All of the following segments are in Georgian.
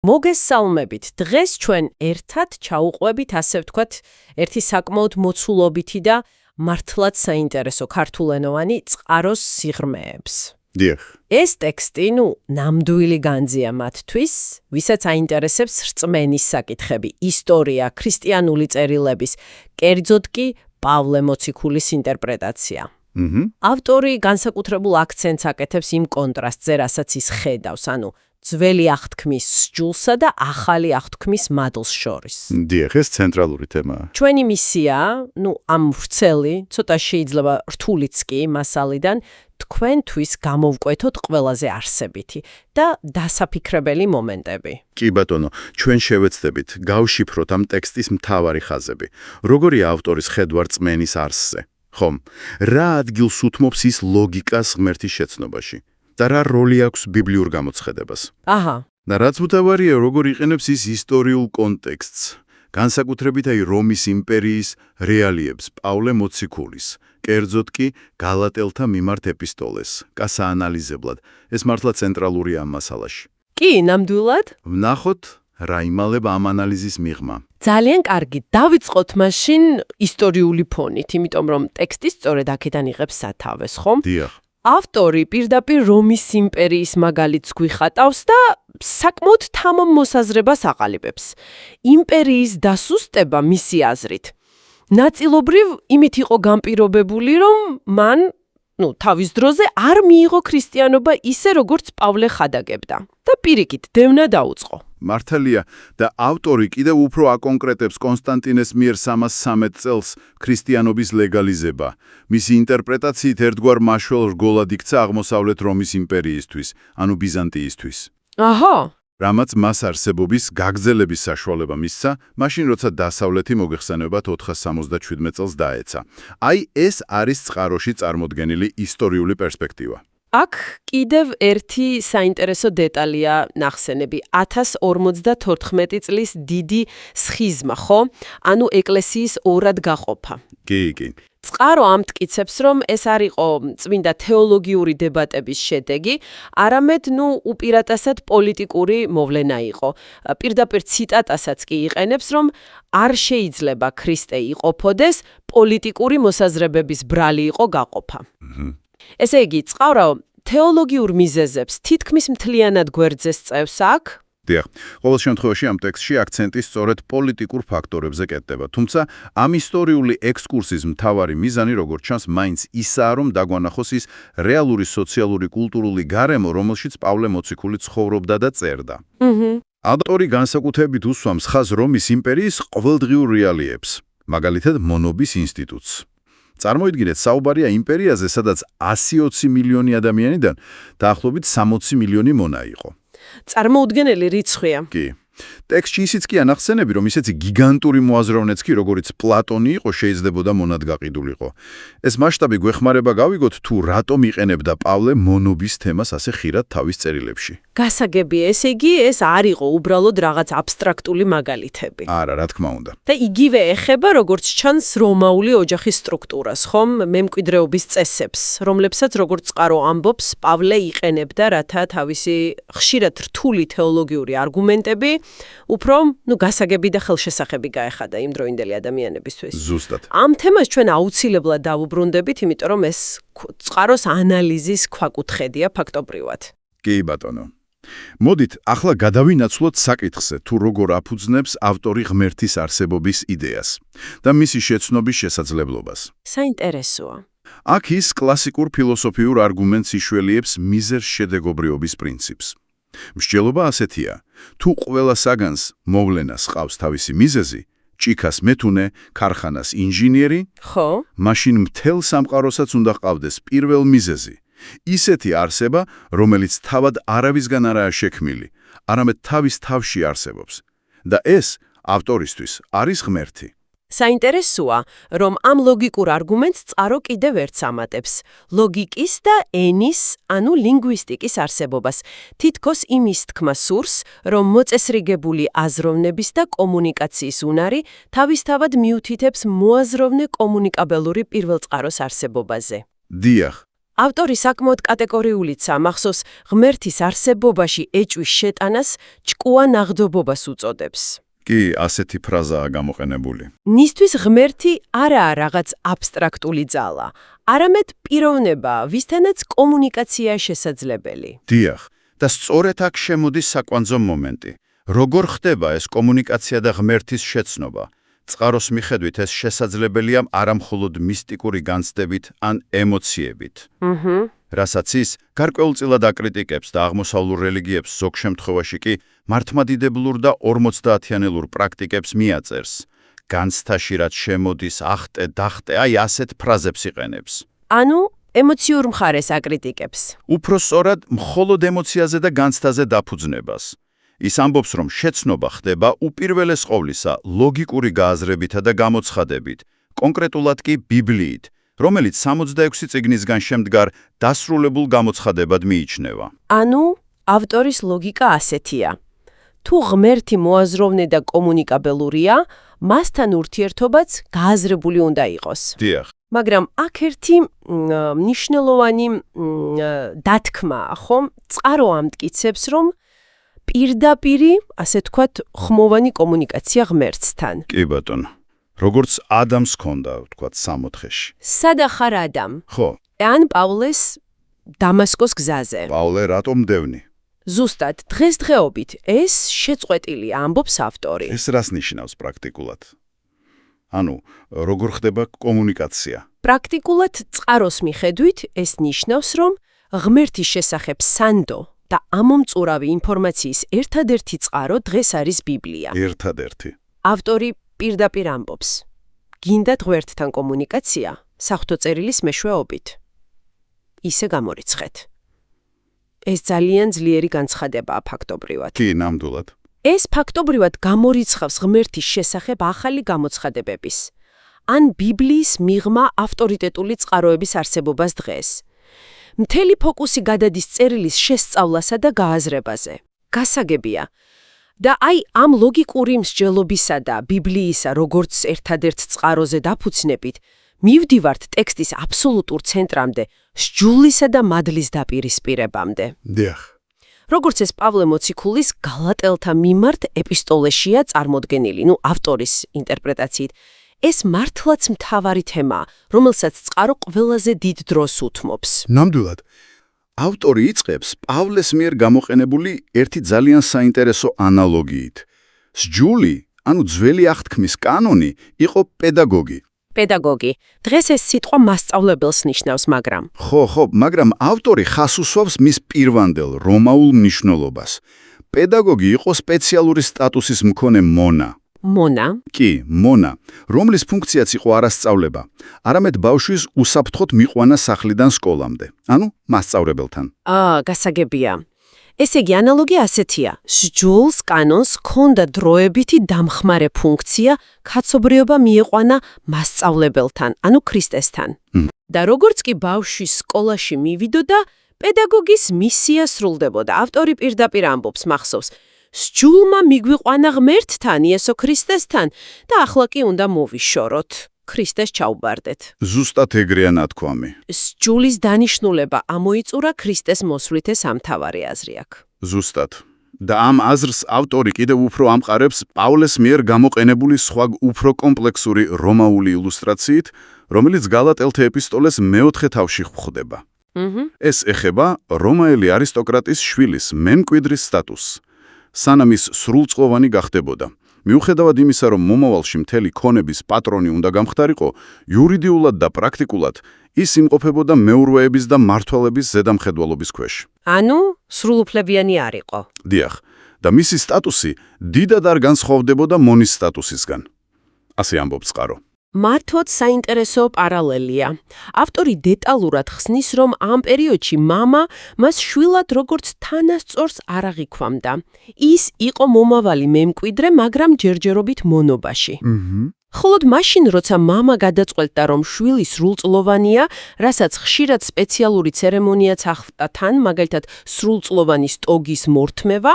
მოგესალმებით. დღეს ჩვენ ერთად ჩაუყვებით, ასე ვთქვათ, ერთი საკმაოდ მოცულობითი და მართლაც საინტერესო ქართულენოვანი წყაროს სიღრმეებს. დიახ. ეს ტექსტი, ნამდვილი განძია მათთვის, ვისაც აინტერესებს რწმენის საკითხები, ისტორია, ქრისტიანული წერილების, კერძოდ კი პავლე მოციქულის ინტერპრეტაცია. ავტორი განსაკუთრებულ აქცენტს აკეთებს იმ კონტრასტზე, რასაც ის ხედავს, ძველი აღთქმის სჯულსა და ახალი აღთქმის მადლს შორის. დიახ, ეს ცენტრალური თემაა. ჩვენი მისია, ამ ვრცელი, ცოტა შეიძლება რთულიც კი მასალიდან, თქვენთვის გამოვკვეთოთ ყველაზე არსებითი და დასაფიქრებელი მომენტები. კი ბატონო, ჩვენ შევეცდებით გავშიფროთ ამ ტექსტის მთავარი ხაზები. როგორია ავტორის ხედვა რწმენის არსზე? ხომ, რა ადგილს უთმობს ის ლოგიკას ღმერთის შეცნობაში? და რა როლი აქვს ბიბლიურ გამოცხადებას. აჰა. და რაც მთავარია, როგორ იყენებს ის ისტორიულ კონტექსტს, განსაკუთრებით რომის იმპერიის რეალიებს პავლე მოციქულის, კერძოდ კი გალატელთა მიმართ ეპისტოლეს, კასაანალიზებლად. ეს მართლა ცენტრალურია ამ მასალაში. კი, ნამდვილად. ვნახოთ, რა იმალება ამ ანალიზის მიღმა. ძალიან კარგი. დავიწყოთ მაშინ ისტორიული ფონით, იმიტომ რომ ტექსტი სწორედ აქედან იღებს სათავეს, ხომ? დიახ. ავტორი პირდაპირ რომის იმპერიის მაგალითს გვიხატავს და საკმაოდ თამამ მოსაზრებას აყალიბებს. იმპერიის დასუსტება მისი აზრით ნაწილობრივ იმით იყო განპირობებული, რომ მან თავის დროზე არ მიიღო ქრისტიანობა ისე, როგორც პავლე ხადაგებდა და პირიქით დევნა დაუწყო. მართალია და ავტორი კიდევ უფრო აკონკრეტებს კონსტანტინეს მიერ 313 წელს ქრისტიანობის ლეგალიზება. მისი ინტერპრეტაციით ერთგვარ მაშველ რგოლად იქცა აღმოსავლეთ რომის იმპერიისთვის, ბიზანტიისთვის. აჰა. რამაც მას არსებობის გაგრძელების საშუალება მისცა, მაშინ როცა დასავლეთი მოგეხსენებათ 477 წელს დაეცა. ეს არის წყაროში წარმოდგენილი ისტორიული პერსპექტივა. აქ კიდევ ერთი საინტერესო დეტალია ნახსენები. 1054 წლის დიდი სხიზმა, ხო? ეკლესიის ორად გაყოფა. კი. წყარო ამტკიცებს, რომ ეს არ იყო წმინდა თეოლოგიური დებატების შედეგი, არამედ უპირატესად პოლიტიკური მოვლენა იყო. პირდაპირ ციტატასაც კი იყენებს, რომ არ შეიძლება ქრისტე იყოფოდეს, პოლიტიკური მოსაზრებების ბრალი იყო გაყოფა. ესე იგი, წყარო თეოლოგიურ მიზეზებს თითქმის მთლიანად გვერდზე სწევს აქ. დიახ, ყოველ შემთხვევაში ამ ტექსტში აქცენტი სწორედ პოლიტიკურ ფაქტორებზე კეთდება, თუმცა ამ ისტორიული ექსკურსის მთავარი მიზანი, როგორც ჩანს, მაინც ისაა, რომ დაგვანახოს ის რეალური სოციალური კულტურული გარემო, რომელშიც პავლე მოციქული ცხოვრობდა და წერდა. ავტორი განსაკუთრებით უსვამს ხაზს რომის იმპერიის ყოველდღიურ რეალიებს, მაგალითად მონობის ინსტიტუტს. წარმოიდგინეთ, საუბარია იმპერიაზე, სადაც 120 მილიონი ადამიანიდან დაახლოებით 60 მილიონი მონა იყო. წარმოუდგენელი რიცხვია. კი. ტექსტში ისიც კი ანახსენები, რომ ისეთი გიგანტური მოაზროვნეც კი, როგორც პლატონი იყო, შეიძლებოდა მონად გაყიდულიყო. ეს მასშტაბი გვეხმარება გავიგოთ, თუ რატომ იყენებდა პავლე მონობის თემას ასე ხშირად თავის წერილებში. გასაგებია, ესე იგი, ეს არ იყო უბრალოდ რაღაც აბსტრაქტული მაგალითები. არა, რა თქმა უნდა. და იგივე ეხება, როგორც ჩანს, რომაული ოჯახის სტრუქტურას, ხომ? მემკვიდრეობის წესებს, რომლებსაც როგორც წყარო ამბობს, პავლე იყენებდა, რათა თავისი ხშირად რთული თეოლოგიური არგუმენტები უფრო, გასაგები და ხელშესახები გაეხადა იმდროინდელი ადამიანებისთვის. ზუსტად. ამ თემას ჩვენ აუცილებლად დავუბრუნდებით, იმიტომ რომ ეს წყაროს ანალიზის ქვაკუთხედია ფაქტობრივად. კი, ბატონო. მოდით, ახლა გადავინაცვლოთ საკითხზე, თუ როგორ აფუძნებს ავტორი ღმერთის არსებობის იდეას და მისი შეცნობის შესაძლებლობას. საინტერესოა. აქ ის კლასიკურ ფილოსოფიურ არგუმენტს იშველიებს მიზერ-შედეგობრიობის პრინციპს. მსჯელობა ასეთია, თუ ყველა საგანს მოვლენას ყავს თავისი მიზეზი, ჭიქას მეთუნე, ქარხანას ინჟინერი, ხო? მაშინ მთელ სამყაროსაც უნდა ყავდეს პირველ მიზეზი. ისეთი არსება, რომელიც თავად არავისგან არაა შექმნილი, არამედ თავის თავში არსებობს. და ეს ავტორისთვის არის ღმერთი. საინტერესოა, რომ ამ ლოგიკურ არგუმენტს წყარო კიდევ ერთს ამატებს. ლოგიკის და ენის, ლინგვისტიკის არსებობას. თითქოს იმის თქმა სურს, რომ მოწესრიგებული აზროვნების და კომუნიკაციის უნარი თავისთავად მიუთითებს მოაზროვნე კომუნიკაბელური პირველწყაროს არსებობაზე. დიახ. ავტორი საკმაოდ კატეგორიულიცაა, მახსოვს ღმერთის არსებობაში ეჭვის შეტანას ჭკუა ნაღდობობას უწოდებს. კი, ასეთი ფრაზაა გამოყენებული. ნისთვის ღმერთი არაა რაღაც აბსტრაქტული ძალა, არამედ პიროვნება, ვისთანაც კომუნიკაცია შესაძლებელი. დიახ, და სწორედ აქ შემოდის საკვანძო მომენტი. როგორ ხდება ეს კომუნიკაცია და ღმერთის შეცნობა? წყაროს მიხედვით ეს შესაძლებელია არამხოლოდ მისტიკური განცდებით ან ემოციებით. რასაც ის გარკვეულწილად აკრიტიკებს და აღმოსავლურ რელიგიებს ზოგ შემთხვევაში კი მართლმადიდებლურ და 50-იანელურ პრაქტიკებს მიაწერს. განცდაში რაც შემოდის ახტე, დახტე, აი ასეთ ფრაზებს იყენებს. ანუ ემოციურ მხარეს აკრიტიკებს. უფრო სწორად, მხოლოდ ემოციაზე და განცდაზე დაფუძნებას. ის ამბობს, რომ შეცნობა ხდება უპირველეს ყოვლისა ლოგიკური გააზრებითა და გამოცხადებით, კონკრეტულად კი ბიბლიით, რომელიც 66 წიგნისგან შემდგარ დასრულებულ გამოცხადებად მიიჩნევა. ანუ ავტორის ლოგიკა ასეთია. თუ ღმერთი მოაზროვნე და კომუნიკაბელურია, მასთან ურთიერთობაც გააზრებული უნდა იყოს. დიახ. მაგრამ აქ ერთი მნიშვნელოვანი დათქმაა, ხომ? წყარო ამტკიცებს, რომ პირდაპირი, ასე თქვათ, ხმოვანი კომუნიკაცია ღმერთთან. კი ბატონო. როგორც ადამს ჰქონდა, ვთქვათ, 60-ში. სადა ხარ ადამ? ხო. ან პავლეს დამასკოს გზაზე. პავლე რატომ დევნი? ზუსტად, დღესდღეობით ეს შეწყვეტილია, ამბობს ავტორი. ეს რას ნიშნავს პრაქტიკულად? ანუ, როგორ ხდება კომუნიკაცია? პრაქტიკულად წყაროს მიხედვით ეს ნიშნავს, რომ ღმერთის შესახებ სანდო და ამომწურავი ინფორმაციის ერთადერთი წყარო დღეს არის ბიბლია. ერთადერთი. ავტორი პირდაპირ ამბობს. გინდათ ღმერთთან კომუნიკაცია საღვთო წერილის მეშვეობით. ისე გამორიცხეთ. ეს ძალიან ძლიერი განცხადებაა ფაქტობრივად. კი, ნამდვილად. ეს ფაქტობრივად გამორიცხავს ღმერთის შესახებ ახალი გამოცხადებების, ან ბიბლიის მიღმა ავტორიტეტული წყაროების არსებობას დღეს. მთელი ფოკუსი გადადის წერილის შესწავლასა და გააზრებაზე. გასაგებია. და აი ამ ლოგიკური მსჯელობისა და ბიბლიისა როგორც ერთადერთ წყაროზე დაფუძნებით, მივდივართ ტექსტის აბსოლუტურ ცენტრამდე, სჯულისა და მადლის დაპირისპირებამდე. დიახ. როგორც ეს პავლე მოციქულის გალატელთა მიმართ ეპისტოლეშია წარმოდგენილი, ავტორის ინტერპრეტაციით, ეს მართლაც მთავარი თემაა, რომელსაც წყარო ყველაზე დიდ დროს უთმობს. ნამდვილად. ავტორი იწყებს პავლეს მიერ გამოყენებული ერთი ძალიან საინტერესო ანალოგიით. სჯული, ანუ ძველი აღთქმის კანონი, იყო პედაგოგი. პედაგოგი. დღეს ეს სიტყვა მასწავლებელს ნიშნავს, მაგრამ ხო, მაგრამ ავტორი ხას უსვავს მის პირვანდელ რომაულ მნიშვნელობას. პედაგოგი იყო სპეციალური სტატუსის მქონე მონა. მონა? კი, მონა, რომლის ფუნქციაც იყო არასწავლება, არამედ ბავშვის უსაფრთხოდ მიყვანა სახლიდან სკოლამდე, ანუ მასწავლებელთან. გასაგებია. ესე იგი, ანალოგია ასეთია. სჯულს კანონს ჰქონდა დროებითი დამხმარე ფუნქცია, კაცობრიობა მიიყვანა მასწავლებელთან, ანუ ქრისტესთან. და როგორც კი ბავშვი სკოლაში მივიდოდა, პედაგოგის მისია სრულდებოდა. ავტორი პირდაპირ ამბობს, მახსოვს, სჯულმა მიგვიყვანა ღმერთთან, იესო ქრისტესთან და ახლა კი უნდა მოვიშოროთ. ქრისტეს ჩაუბარდეთ. ზუსტად ეგრეა ნათქვამი. სჯულის დანიშნულება ამოიწურა ქრისტეს მოსვლით ეს ამთავარი აზრი აქვს. ზუსტად. და ამ აზრს ავტორი კიდევ უფრო ამყარებს პავლეს მიერ გამოყენებული სხვა უფრო კომპლექსური რომაული ილუსტრაციით, რომელიც გალატელთა ეპისტოლეს მეოთხე თავში გვხვდება. ეს ეხება რომაელი არისტოკრატის შვილის მემკვიდრის სტატუსს. სანამ ის სრულწლოვანი გახდებოდა. მიუხედავად იმისა, რომ მომავალში მთელი ქონების პატრონი უნდა გამხდარიყო, იურიდიულად და პრაქტიკულად ის იმყოფებოდა მეურვეების და მმართველების ზედამხედველობის ქვეშ. ანუ სრულუფლებიანი არ იყო. დიახ, და მისი სტატუსი დიდად არ განსხვავდებოდა მონის სტატუსისგან. ასე ამბობს წყარო. მართოდ საინტერესო პარალელია. ავტორი დეტალურად ხსნის, რომ ამ პერიოდში მამა მას შვილად როგორც თანასწორს არ აღიქვამდა. ის იყო მომავალი მემკვიდრე, მაგრამ ჯერჯერობით მონობაში. ხოლოდ მაშინ, როცა მამა გადაწყვეტდა, რომ შვილი სრულწლოვანია, რასაც ხშირად სპეციალური ცერემონიაც ახლდა თან, მაგალითად სრულწლოვანი სტოგის მორთმევა,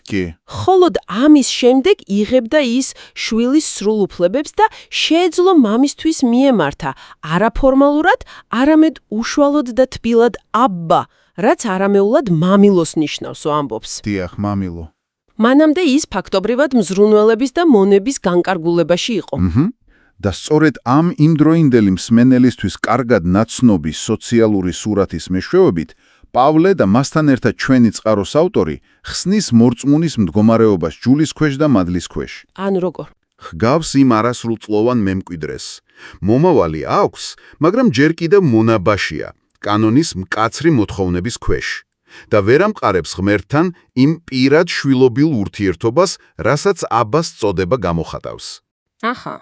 კი. ხოლოდ ამის შემდეგ იღებდა ის შვილის სრულ უფლებებს და შეეძლო მამისთვის მიემართა არაფორმალურად, არამედ უშუალოდ და თბილად აბბა, რაც არამეულად მამილოს ნიშნავს, ამბობს. დიახ, მამილო. მანამდე ის ფაქტობრივად მზრუნველების და მონების განკარგულებაში იყო. და სწორედ ამ იმდროინდელი მსმენელისთვის კარგად ნაცნობი სოციალური სურათის მეშვეობით, პავლე და მასთან ერთად ჩვენი წყაროს ავტორი ხსნის მორწმუნის მდგომარეობას ჯულის ქვეშ და მადლის ქვეშ. ანუ როგორ? ჰგავს იმ არასრულწლოვან მემკვიდრეს. მომავალი აქვს, მაგრამ ჯერ კიდევ მონაბაშია, კანონის მკაცრი მოთხოვნების ქვეშ. და ვერ ამყარებს ღმერთთან იმ პირად შვილობილ ურთიერთობას, რასაც აბას წოდება გამოხატავს. აჰა.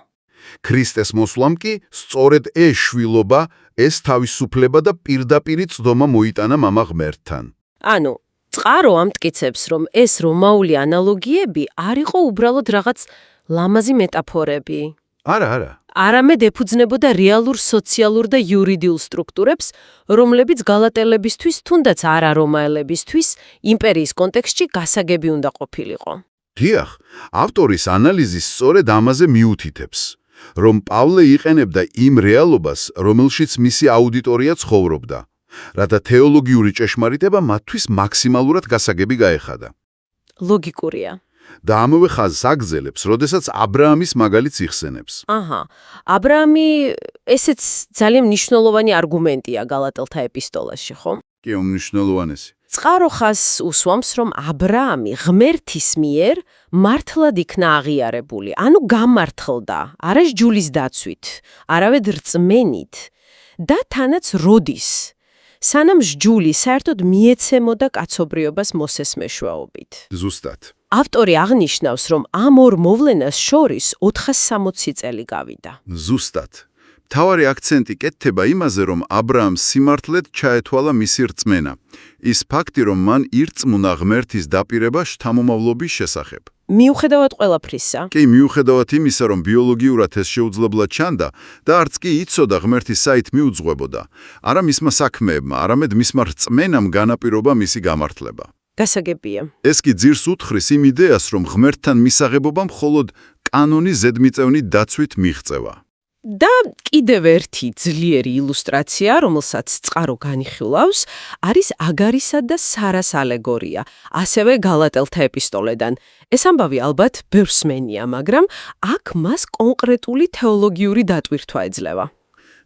ქრისტეს მოსვლამ კი სწორედ ეს შვილობა, ეს თავისუფლება და პირდაპირი წდომა მოიტანა მამა ღმერთთან. ანუ, წყარო ამტკიცებს, რომ ეს რომაული ანალოგიები არ იყო უბრალოდ რაღაც ლამაზი მეტაფორები. არა. არამედ ეფუძნებოდა რეალურ სოციალურ და იურიდიულ სტრუქტურებს, რომლებიც გალატელებისთვის, თუნდაც არარომაელებისთვის, იმპერიის კონტექსტში გასაგები უნდა ყოფილიყო. დიახ, ავტორის ანალიზი სწორედ ამაზე მიუთითებს, რომ პავლე იყენებდა იმ რეალობას, რომელშიც მისი აუდიტორია ცხოვრობდა, რათა თეოლოგიური ჭეშმარიტება მათთვის მაქსიმალურად გასაგები გაეხადა. ლოგიკურია. და ამავე ხაზს აგრძელებს, როდესაც აბრაამის მაგალითს იხსენებს. აჰა. აბრაამი ესეც ძალიან მნიშვნელოვანი არგუმენტია გალატელთა ეპისტოლაში, ხო? კი, უმნიშვნელოვანესი. წყარო ხაზს უსვამს, რომ აბრაამი ღმერთის მიერ მართლად იქნა აღიარებული, ანუ გამართლდა, არა ჯულის დაცვით, არავედ რწმენით და თანაც როდის, სანამ ჯული საერთოდ მიეცემოდა კაცობრიობას მოსეს მეშვეობით. ზუსტად. ავტორი აღნიშნავს, რომ ამ ორ მოვლენას შორის 460 წელი გავიდა. ზუსტად. მთავარი აქცენტი კეთდება იმაზე, რომ აბრაამს სიმართლედ ჩაეთვალა მისი რწმენა. ის ფაქტი, რომ მან ირწმუნა ღმერთის დაპირება შთამომავლობის შესახებ. მიუხედავად ყველაფრისა, კი, მიუხედავად იმისა, რომ ბიოლოგიურად ეს შეუძლებლად ჩანდა და არც კი იცოდა ღმერთის საით მიუძღვებოდა, არა მისმა საქმეებმა, არამედ მისმა რწმენამ განაპირობა მისი გამართლება. გასაგებია. ეს კი ძირს უთხრის იმ იდეას, რომ ღმერთთან მისაღებობა მხოლოდ კანონის ზედმიწევნი დაცვით მიღწევა. და კიდევ ერთი ძლიერი ილუსტრაცია, რომელსაც წყარო განიხილავს, არის აგარისა და სარას ალეგორია, ასევე გალატელთა ეპისტოლედან. ეს ამბავი ალბათ ბევრს მენია, მაგრამ აქ მას კონკრეტული თეოლოგიური დატვირთვა ეძლევა.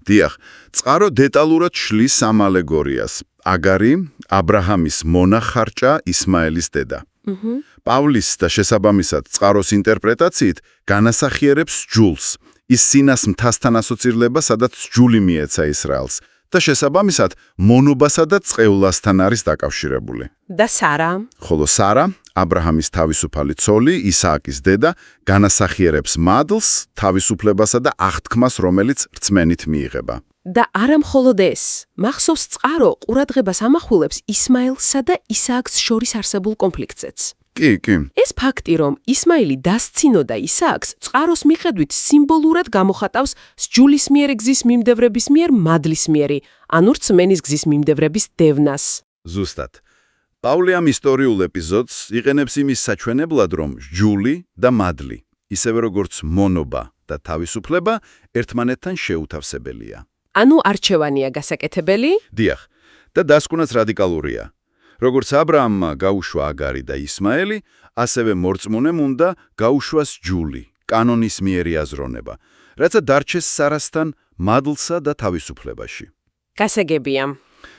დიახ, წყარო დეტალურად შლის ამ ალეგორიას. აგარი, აბრაჰამის მონახარჭა, ისმაელის დედა. პავლის და შესაბამისად წყაროს ინტერპრეტაციით განასახიერებს ჯულს, ის სინას მთასთან ასოცირდება, სადაც ჯული მიეცა ისრაელს და შესაბამისად მონობასა და წყევლასთან არის დაკავშირებული. და სარა? ხოლო სარა, აბრაჰამის თავისუფალი ცოლი, ისააკის დედა, განასახიერებს მადლს, თავისუფლებასა და აღთქმას, რომელიც რწმენით მიიღება. და არა მხოლოდ ეს, მახსოვს წყარო ყურადღებას ამახვილებს ისმაელსა და ისააკს შორის არსებულ კონფლიქტზეც. კი. ეს ფაქტი, რომ ისმაილი დასცინოდა ისააკს, წყაროს მიხედვით სიმბოლურად გამოხატავს სჯულის მიერ გზის მიმდევრების მიერ მადლის მიერი, ანუ რწმენის გზის მიმდევრების დევნას. ზუსტად. პავლე ამ ისტორიულ ეპიზოდს იყენებს იმის საჩვენებლად, რომ ჯული და მადლი, ისევე როგორც მონობა და თავისუფლება, ერთმანეთთან შეუთავსებელია. ანუ არჩევანია გასაკეთებელი? დიახ, და დასკვნაც რადიკალურია. როგორც აბრაამმა გაუშვა აგარი და ისმაელი, ასევე მორწმუნემ უნდა გაუშვას ჯული, კანონის მიერი აზროვნება, რაცა დარჩეს სარასთან მადლსა და თავისუფლებაში. გასაგებია.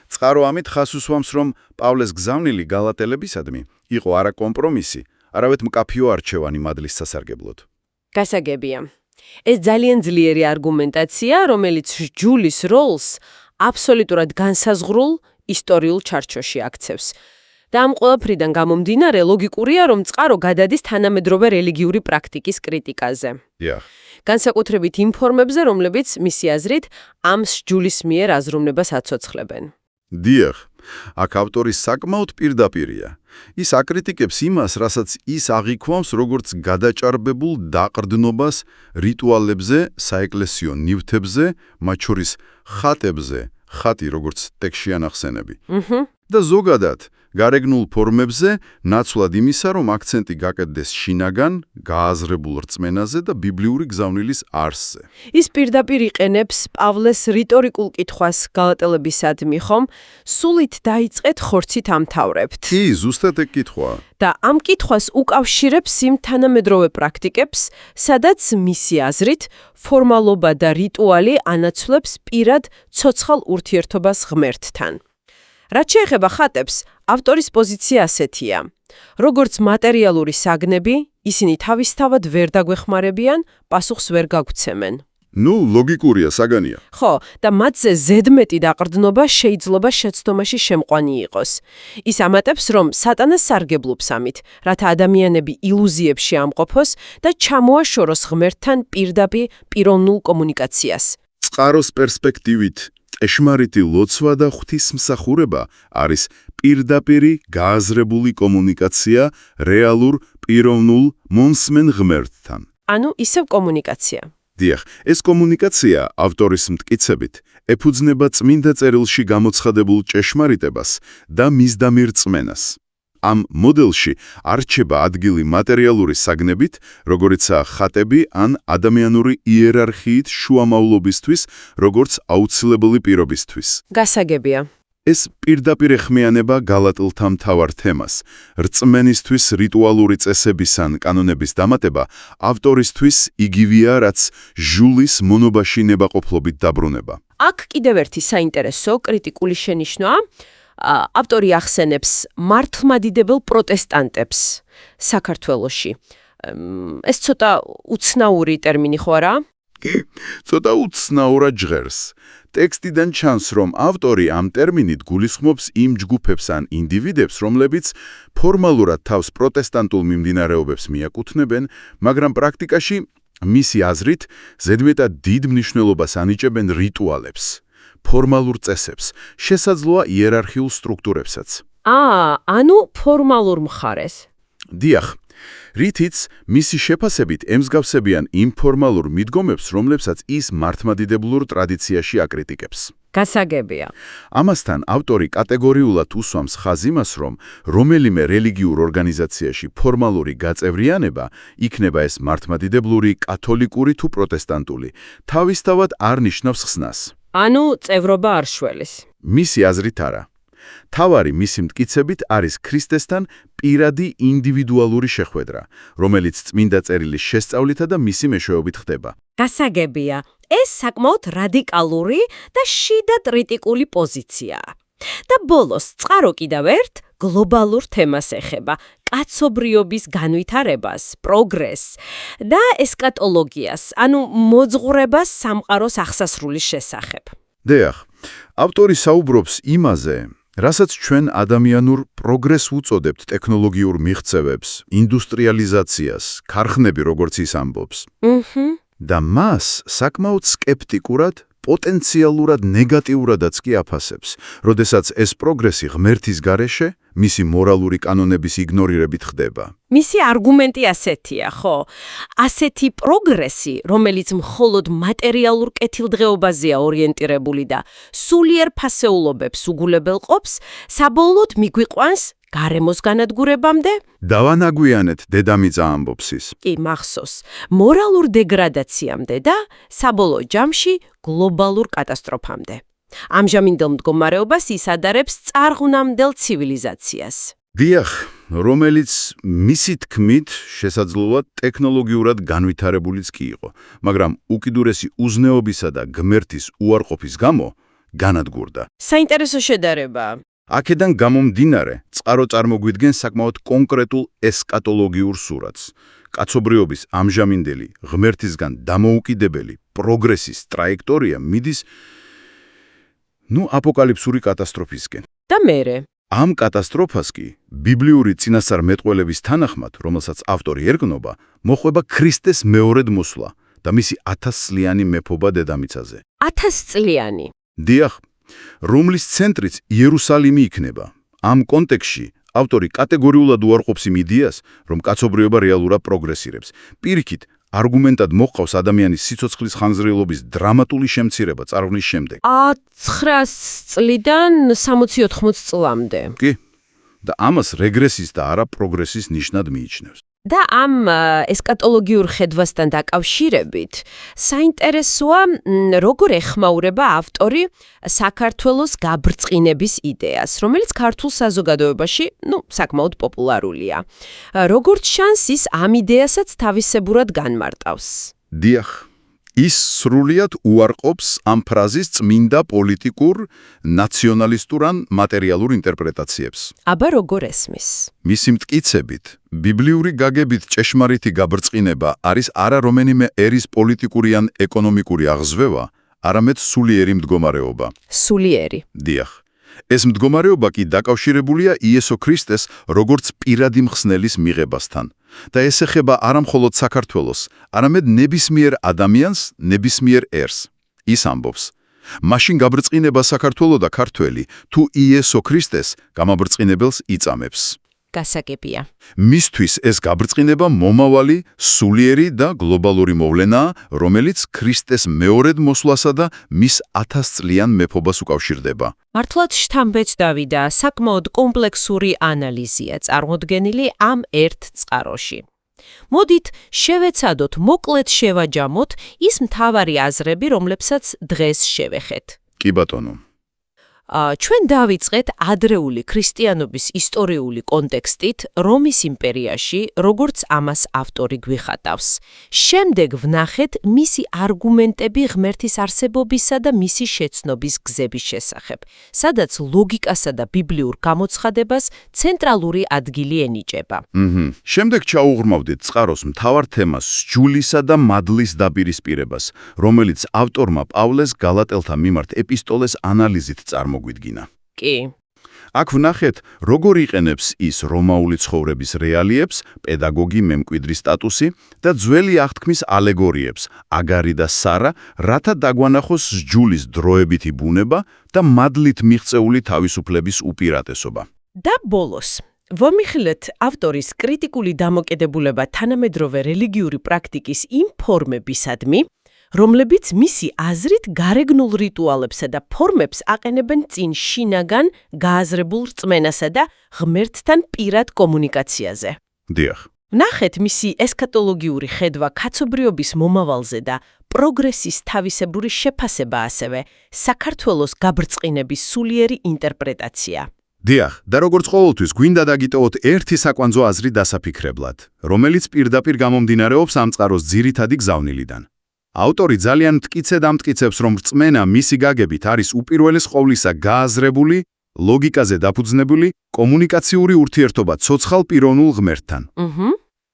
წყარო ამით ხაზს უსვამს, რომ პავლეს გზავნილი გალატელებისადმი იყო არა კომპრომისი, არავეთ მკაფიო არჩევანი მადლის სასარგებლოდ. გასაგებია. ეს ძალიან ძლიერი არგუმენტაცია, რომელიც ჯულის როლს აბსოლუტურად განსაზღვრულ ისტორიულ ჩარჩოში აქცევს. და ამ ყველაფრიდან გამომდინარე, ლოგიკურია, რომ წყარო გადადის თანამედროვე რელიგიური პრაქტიკის კრიტიკაზე. დიახ. განსაკუთრებით იმ ფორმებზე, რომლებიც მისი აზრით ამ ჯულის მიერ აზროვნებას აცოცხლებენ. დიახ. აქ ავტორის საკმაოდ პირდაპირია. ის აკრიტიკებს იმას, რასაც ის აღიქვამს როგორც გადაჭარბებულ დაყრდნობას რიტუალებზე, საეკლესიო ნივთებზე, მათ შორის ხატებზე, ხატი როგორც ტექსტში ანახსენები. და ზოგადად გარეგნულ ფორმებზე, ნაცვლად იმისა, რომ აქცენტი გაკეთდეს შინაგან, გააზრებულ რწმენაზე და ბიბლიური გზავნილის არსზე. ის პირდაპირ იყენებს პავლეს რიტორიკულ კითხვას გალატელებისადმი, ხომ? სულით დაიწყეთ, ხორცით ამთავრებთ. კი, ზუსტად ეგ კითხვაა. და ამ კითხვას უკავშირებს იმ თანამედროვე პრაქტიკებს, სადაც მისი აზრით ფორმალობა და რიტუალი ანაცვლებს პირად ცოცხალ ურთიერთობას ღმერთთან. რაც შეეხება ხატებს, ავტორის პოზიცია ასეთია. როგორც მატერიალური საგნები, ისინი თავისთავად ვერ დაგვეხმარებიან, პასუხს ვერ გაგვცემენ. ნუ, ლოგიკურია, საგანია. ხო, და მათზე ზედმეტი დაყრდნობა შეიძლება შეცდომაში შემყვანი იყოს. ის ამატებს, რომ სატანას სარგებლობს ამით, რათა ადამიანები ილუზიებში ამყოფოს და ჩამოაშოროს ღმერთთან პირდაპირ პიროვნულ კომუნიკაციას. წყაროს პერსპექტივით ჭეშმარიტი ლოცვა და ღვთისმსახურება არის პირდაპირი გააზრებული კომუნიკაცია რეალურ პიროვნულ მომსმენ ღმერთთან. ანუ ისევ კომუნიკაცია. დიახ, ეს კომუნიკაცია ავტორის მტკიცებით ეფუძნება წმინდა წერილში გამოცხადებულ ჭეშმარიტებას და მისდამირ რწმენას. ამ მოდელში არ რჩება ადგილი მატერიალური საგნებით, როგორიცაა ხატები ან ადამიანური იერარქიით შუამავლობისთვის, როგორც აუცილებელი პირობისთვის. გასაგებია. ეს პირდაპირ ეხმიანება გალატელთა მთავარ თემას. რწმენისთვის რიტუალური წესების ან კანონების დამატება ავტორისთვის იგივეა, რაც ჟულის მონობაში ნებაყოფლობით დაბრუნება. აქ კიდევ ერთი საინტერესო კრიტიკული შენიშვნაა. ავტორი ახსენებს მართლმადიდებელ პროტესტანტებს საქართველოში. ეს ცოტა უცნაური ტერმინი ხო არა? კი, ცოტა უცნაურად ჟღერს. ტექსტიდან ჩანს, რომ ავტორი ამ ტერმინით გულისხმობს იმ ჯგუფებს ან ინდივიდებს, რომლებიც ფორმალურად თავს პროტესტანტულ მიმდინარეობებს მიაკუთვნებენ, მაგრამ პრაქტიკაში მისი აზრით ზედმეტად დიდ მნიშვნელობას ანიჭებენ რიტუალებს, ფორმალურ წესებს, შესაძლოა იერარქიულ სტრუქტურებსაც. ანუ ფორმალურ მხარეს. დიახ, რითიც მისი შეფასებით ემსგავსებიან იმ ფორმალურ მიდგომებს, რომლებსაც ის მართლმადიდებლურ ტრადიციაში აკრიტიკებს. გასაგებია. ამასთან ავტორი კატეგორიულად უსვამს ხაზს იმას, რომ რომელიმე რელიგიურ ორგანიზაციაში ფორმალური გაწევრიანება, იქნება ეს მართლმადიდებლური, კათოლიკური თუ პროტესტანტული, თავისთავად არ ნიშნავს ხსნას. ანუ წევრობა არ შველის. მისი აზრით არა. თავარი მისი მტკიცებით არის ქრისტესთან პირადი ინდივიდუალური შეხვედრა, რომელიც წმინდა წერილის შესწავლითა და მისი მეშვეობით ხდება. გასაგებია, ეს საკმაოდ რადიკალური და შიდა კრიტიკული პოზიციაა. და ბოლოს წყარო კიდევ ერთ გლობალურ თემას ეხება, კაცობრიობის განვითარებას, პროგრესს და ესკატოლოგიას, ანუ მოძღვრებას სამყაროს აღსასრულის შესახებ. დიახ, ავტორი საუბრობს იმაზე, რასაც ჩვენ ადამიანურ პროგრესს უწოდებთ ტექნოლოგიურ მიღწევებს, ინდუსტრიალიზაციას, ქარხნები როგორც ის ამბობს. და მას საკმაოდ სკეპტიკურად, პოტენციალურად ნეგატიურადაც კი აფასებს, როდესაც ეს პროგრესი ღმერთის გარეშე, მისი მორალური კანონების იგნორირებით ხდება. მისი არგუმენტი ასეთია, ხო? ასეთი პროგრესი, რომელიც მხოლოდ მატერიალურ კეთილდღეობაზეა ორიენტირებული და სულიერ ფასეულობებს უგულებელყოფს, საბოლოოდ მიგვიყვანს გარემოს განადგურებამდე? დავანაგვიანეთ, დედამიწა ამბობს ის. კი, მახსოვს. მორალურ დეგრადაციამდე და საბოლოო ჯამში გლობალურ კატასტროფამდე. ამჟამინდელ მდგომარეობას ის ადარებს წარღვნამდელ ცივილიზაციას. დიახ, რომელიც მისი თქმით შესაძლოა ტექნოლოგიურად განვითარებულიც კი იყო, მაგრამ უკიდურესი უზნეობისა და ღმერთის უარყოფის გამო განადგურდა. საინტერესო შედარება. აქედან გამომდინარე, წყარო წარმოგვიდგენს საკმაოდ კონკრეტულ ესკატოლოგიურ სურათს. კაცობრიობის ამჟამინდელი, ღმერთისგან დამოუკიდებელი პროგრესის ტრაექტორია მიდის აპოკალიფსური კატასტროფისკენ. და მერე? ამ კატასტროფას კი ბიბლიური წინასწარმეტყველების თანახმად, რომელსაც ავტორი ერგნობა, მოხვება ქრისტეს მეორედ მოსვლა და მისი 1000 წლიანი მეფობა დედამიწაზე. 1000 წლიანი. დიახ, რომლის ცენტრიც იერუსალიმი იქნება. ამ კონტექსტში ავტორი კატეგორიულად უარყოფს იმ იდეას, რომ კაცობრიობა რეალურად პროგრესირებს. პირიქით, არგუმენტად მოყავს ადამიანის სიცოცხლის ხანძრილობის დრამატული შემცირება წარღვნის შემდეგ. 900 წლიდან 60-80 წლამდე. კი, და ამას რეგრესის და არა პროგრესის ნიშნად მიიჩნევს. და ამ ესკატოლოგიურ ხედვასთან დაკავშირებით საინტერესოა, როგორ ეხმაურება ავტორი საქართველოს გაბრწყინების იდეას, რომელიც ქართულ საზოგადოებაში, საკმაოდ პოპულარულია. როგორც ჩანს, ის ამ იდეასაც თავისებურად განმარტავს. დიახ, ის სრულიად უარყოფს ამ ფრაზის წმინდა პოლიტიკურ, ნაციონალისტურ ან მატერიალურ ინტერპრეტაციებს. აბა როგორ ესმის? მისი მტკიცებით, ბიბლიური გაგებით ჭეშმარიტი გაბრწყინება არის არა რომელიმე ერის პოლიტიკური ან ეკონომიკური აღზვევა, არამედ სულიერი მდგომარეობა. სულიერი. დიახ. ეს მდგომარეობა კი დაკავშირებულია იესო ქრისტეს როგორც პირადი მხსნელის მიღებასთან. და ეს ეხება არა მხოლოდ საქართველოს, არამედ ნებისმიერ ადამიანს, ნებისმიერ ერს. ის ამბობს: მაშინ გაბრწყინება საქართველო და ქართველი, თუ იესო ქრისტეს გამაბრწყინებელს იწამებს. გასაგებია. მისთვის ეს გაბრწყინება მომავალი, სულიერი და გლობალური მოვლენაა, რომელიც ქრისტეს მეორედ მოსვლასა და მის 1000 წლიან მეფობას უკავშირდება. მართლაც შთამბეჭდავი და საკმაოდ კომპლექსური ანალიზია წარმოდგენილი ამ ერთ წყაროში. მოდით შევეცადოთ, მოკლედ შევაჯამოთ ის მთავარი აზრები, რომლებსაც დღეს შევეხეთ. კი ბატონო. ჩვენ დავიწყეთ ადრეული ქრისტიანობის ისტორიული კონტექსტით რომის იმპერიაში, როგორც ამას ავტორი გვიხატავს. შემდეგ ვნახეთ მისი არგუმენტები ღმერთის არსებობისა და მისი შეცნობის გზების შესახებ, სადაც ლოგიკასა და ბიბლიურ გამოცხადებას ცენტრალური ადგილი ენიჭება. შემდეგ ჩაუღრმავდით წყაროს მთავარ თემას, სჯულისა და მადლის დაპირისპირებას, რომელიც ავტორმა პავლეს გალატელთა მიმართ ეპისტოლეს ანალიზით წარმოგვიდგინა. კი. აქ ვნახეთ, როგორ იყენებს ის რომაული ცხოვრების რეალიებს, პედაგოგი მემკვიდრის სტატუსი და ძველი აღთქმის ალეგორიებს, აგარი და სარა, რათა დაგვანახოს სჯულის დროებითი ბუნება და მადლით მიღწეული თავისუფლების უპირატესობა. და ბოლოს ვამიხილეთ ავტორის კრიტიკული დამოკიდებულება თანამედროვე რელიგიური პრაქტიკის იმ ფორმებისადმი, რომლებიც მისი აზრით გარეგნულ რიტუალებსა და ფორმებს აყენებენ წინ შინაგან გააზრებულ რწმენასა და ღმერთთან პირად კომუნიკაციაზე. დიახ. ვნახეთ მისი ესქატოლოგიური ხედვა კაცობრიობის მომავალზე და პროგრესის თავისებური შეფასება ასევე საქართველოს გაბრწყინების სულიერი ინტერპრეტაცია. დიახ, და როგორც ყოველთვის გვინდა დაგიტოვოთ ერთი საკვანძო აზრი დასაფიქრებლად, რომელიც პირდაპირ გამომდინარეობს ამ წყაროს ძირითადი გზავნილიდან. ავტორი ძალიან მტკიცედ ამტკიცებს, რომ რწმენა მისი გაგებით არის უპირველეს ყოვლისა გააზრებული, ლოგიკაზე დაფუძნებული, კომუნიკაციური ურთიერთობა ცოცხალ პიროვნულ ღმერთთან.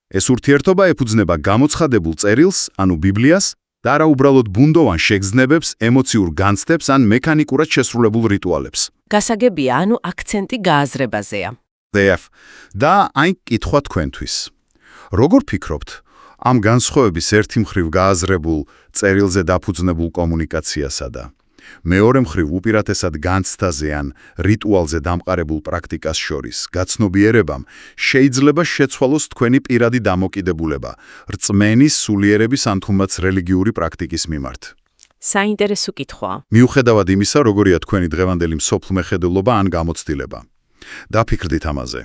ეს ურთიერთობა ეფუძნება გამოცხადებულ წერილს, ანუ ბიბლიას, და არა უბრალოდ ბუნდოვან შეგრძნებებს, ემოციურ განცდებს ან მექანიკურად შესრულებულ რიტუალებს. გასაგებია, ანუ აქცენტი გააზრებაზეა. და აი კითხვა თქვენთვის. როგორ ფიქრობთ, ამ განსხვავების ერთი მხრივ გააზრებულ, წერილზე დაფუძნებულ კომუნიკაციასა და მეორე მხრივ უპირატესად განცდაზე ან რიტუალზე დამყარებულ პრაქტიკას შორის გაცნობიერებამ შეიძლება შეცვალოს თქვენი პირადი დამოკიდებულება რწმენის, სულიერების ან თუნდაც რელიგიური პრაქტიკის მიმართ? საინტერესო კითხვაა. მიუხედავად იმისა, როგორია თქვენი დღევანდელი მსოფლმხედველობა ან გამოცდილება. დაფიქრდით ამაზე.